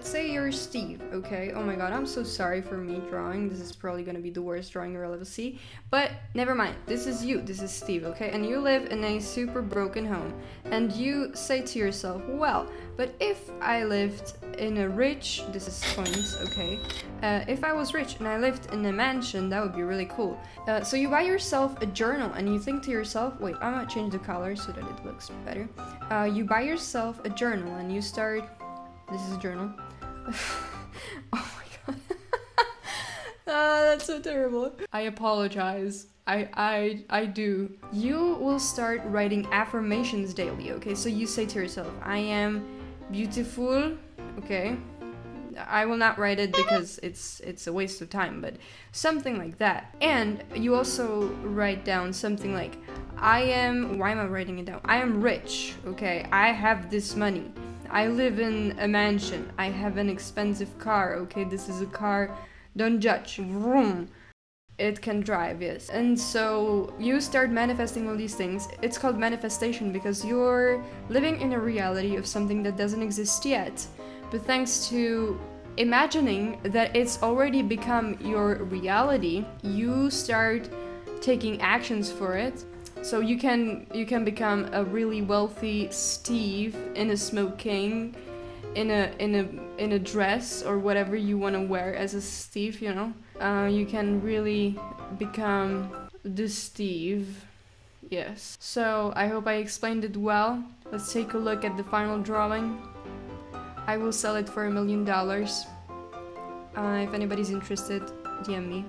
let's say you're Steve, okay? Oh my god, I'm so sorry for me drawing. This is probably gonna be the worst drawing you'll ever see. But never mind, this is you, this is Steve, okay? And you live in a super broken home. And you say to yourself, well, but if I lived in a rich, this is coins, okay? If I was rich and I lived in a mansion, that would be really cool. So you buy yourself a journal and you think to yourself, wait, I'm gonna change the color so that it looks better. You buy yourself a journal and you start, this is a journal. Oh my god. That's so terrible. I apologize. I do. You will start writing affirmations daily, okay? So you say to yourself, I am beautiful, okay? I will not write it because it's a waste of time, but something like that. And you also write down something like, I am, why am I writing it down? I am rich, okay? I have this money. I live in a mansion. I have an expensive car, okay? This is a car, don't judge. Vroom. It can drive, yes. And so you start manifesting all these things. It's called manifestation because you're living in a reality of something that doesn't exist yet. But thanks to imagining that it's already become your reality, you start taking actions for it. So you can become a really wealthy Steve in a smoking, in a dress or whatever you want to wear as a Steve, you know. You can really become the Steve. Yes. So I hope I explained it well. Let's take a look at the final drawing. I will sell it for $1 million. If anybody's interested, DM me.